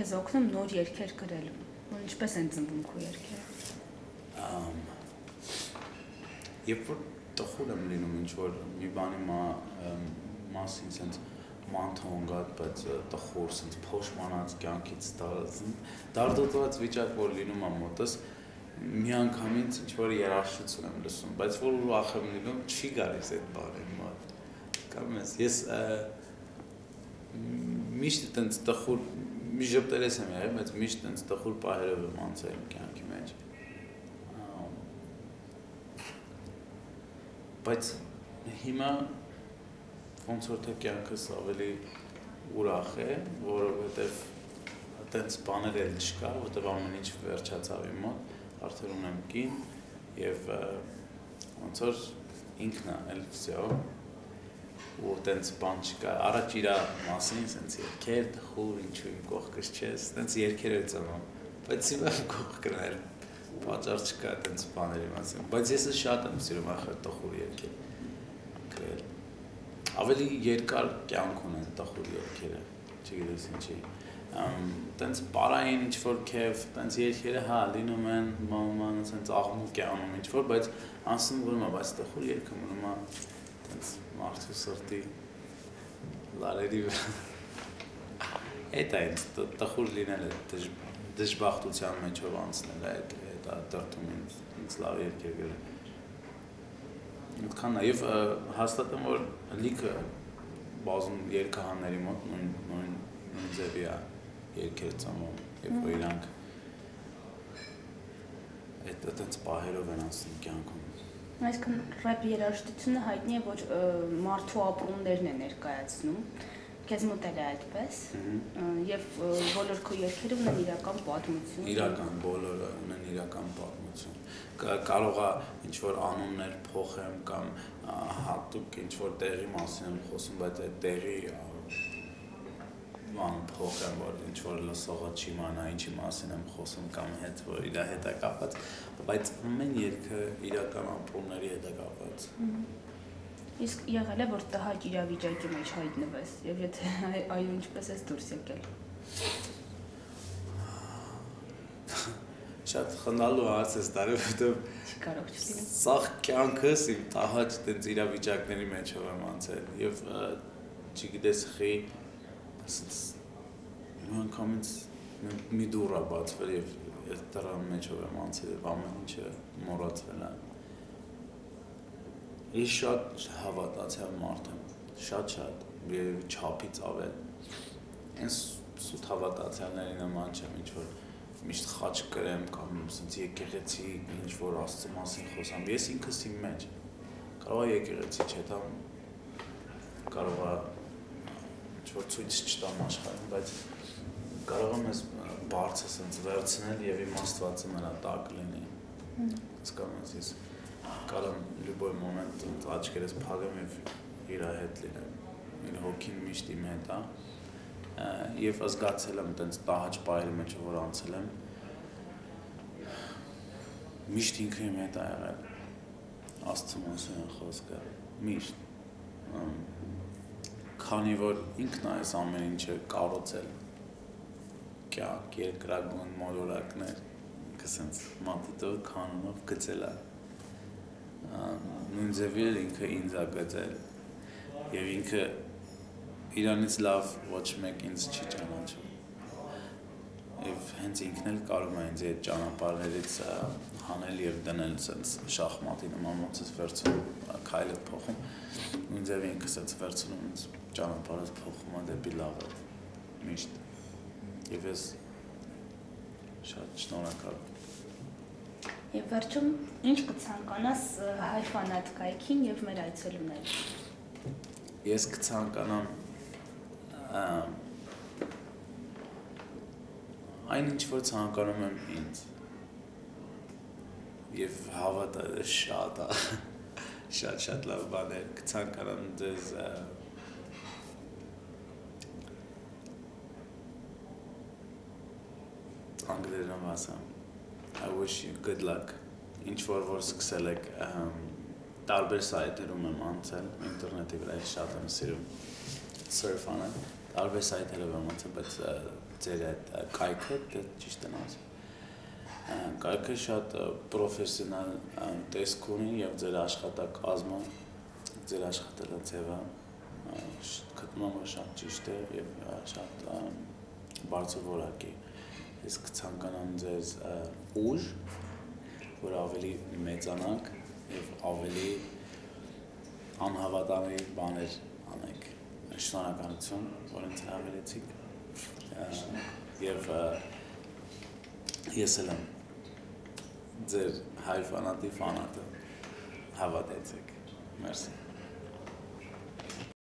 քեզ օգնում նոր երգեր գրելու։ Ինչպես են ծնվում քո երգերը։ Երբ որ տխուր եմ լինում ինչ-որ մի բանի մասին սենց մանթոնգատ, բայց տխուր, սենց փոշմանած կյանքից դարդոտված վիճակ, որ լինում եմ մոտս, մի անգամից ինչ-որ երաժշտություն եմ լսում, բայց որ ուրախ եմ լինում, չի գալիս այդ բանը մոտ։ Կամ ես միշտ տենց տխուր, մի ժպտերես եմ եղել, բայց միշտ տենց տխուր պահերով եմ անցել իմ կյանքի մեջ։ Բայց հիմա ոնց որ թե կյանքս ավելի ուրախ է, որովհետև տենց բաներ էլ չկա, որովհետև ամեն ինչ վերջացավ իմ մոտ, արդեն ունեմ կին և ոնց որ ինքն էլ վսյո, ու տենց բան չկա, առաջ իրա մասին սենց երգեր, տխուր, ինչու իմ կողքս չես, տենց երգեր էր ծնում, բայց հիմա իմ կողքն էլ պատճառ չկա տենց բաների մասին, բայց ես շատ եմ սիրում ախր տխուր երգեր գրել, ավելի երկար կյանք ունեն տխուր երգերը, չգիտես ինչի, տենց պարային ինչ-որ կև, տենց երգերը հա լինում են, ման սենց աղմուկ է անում ինչ-որ, բայց անսում որում է, բայց տխուր երգը մնում է տենց մարդու սրտի լարերի Էդ է ինձ տխուր լինել է դժբախտության մեջով անցնել է այդ դրդում ինձ լավ երգեր գրել Այդքանն է և հաստատ եմ որ լիքը բազում երգահանների մոտ նույն ձևի է երգեր ծնվում և որ իրանք այդտենց պահերով են անցնում կյանքում Այսինքն ռեփ երաժշտությունը հայտնի է որ մարդու ապրումներն է ներկայացնում Քեզ մոտ էլ է այդպես և բոլոր քո երգերը ունեն իրական պատմություն Իրական, բոլորը ունեն իրական պատմություն Կարող է ինչ-որ անուններ փոխեմ կամ հատուկ ինչ-որ տեղի մասին եմ խոսում, բայց այդ տեղի փոխեմ, որ ինչ-որ լսողը չիմանա ինչի մասին եմ խոսում կամ հետ, որ իր հետ է կապված, բայց ամեն երգը իրական ապրումների հետ է կապված Իսկ եղել է, որ տհաճ իրավիճակի մեջ հայտնվես, և եթե այո ինչպես ես դուրս եկել Շատ խնդալու հարց ես տալու, Կարող չլինի Սաղ կյանքս իմ տհաճ տենց իրավիճակների մեջով եմ անցել և չգիտես խի մի անգամից մի դուռ է բացվել և այդ դռան մեջով եմ անցել և ամեն ինչը մոռացվել է Ես շատ հավատացյալ մարդ եմ, շատ, երևի չափից ավել, հենց սուտ հավատացյալների նման չեմ, ինչ-որ միշտ խաչ կրեմ կամ եկեղեցի ինչ-որ Աստծո մասին խոսամ, ես ինքս իմ մեջ, կարող է եկեղեցի չետամ, կարող է ինչ-որ ցույց չտամ աշխարհին, բայց կարող եմ ես բարձր սենց վերցնել և իմաստվածը նրա տակ լինի, հասկանում ես կարող եմ լյուբոյ մոմենտ աչքերս փակեմ և իր հետ լինեմ, իր հոգին միշտ իմ հետ է և զգացել եմ տենց տահաճ պահերի մեջ, որ անցել եմ, միշտ ինքը իմ հետ է եղել, Աստծո մասին է խոսքը, միշտ, քանի որ ինքն է այս ամեն ինչը կառուցել, կյանք, երկրագույն մոլորակներ, ինքը սենց մատիտով, քանոնով գծել է նույն ձևի էլ ինքը ինձ է գծել և ինքը իրանից լավ ոչ մեկ ինձ չի ճանաչում և հենց ինքն էլ կարող է ինձ այդ ճանապարհներից հանել և դնել սենց շախմատի նման ոնց ես վերցնում քայլը փոխում նույն ձևի ինքը սենց վերցնում ինձ ճանապարհս փոխում է դեպի լավը միշտ և ես շատ շնորհակալ Եվ վերջում ինչ կցանկանաս հայ ֆանատ կայքին և մեր այցելուներին Ես կցանկանամ այն ինչ որ ցանկանում եմ ինձ և հավատա շատ շատ լավ բաներ կցանկանամ ձեզ անգլերեն ասեմ I wish you good luck ինչ որ սկսել եք տարբեր սայթերում եմ անցել ինտերնետի վրա շատ եմ սիրում surf անել տարբեր սայթերով եմ անցել բայց ձեր այդ կայքը, դա ճիշտ եմ ասում։ Կայքը շատ պրոֆեսիոնալ տեսք ունի եւ ձեր աշխատակազմը, ձեր աշխատելաձևը գտնում եմ, որ շատ ճիշտ է եւ շատ բարձր որակի։ Իսկ ցանկանամ ձեզ ուժ, որ ավելի մեծանաք եւ ավելի անհավատալի բաներ անեք։ Շնորհակալություն, որ ինձ հավելեցիք եւ ես էլ եմ ձեր հայ ֆանատի ֆանատը, հավատացեք։ Մերսի։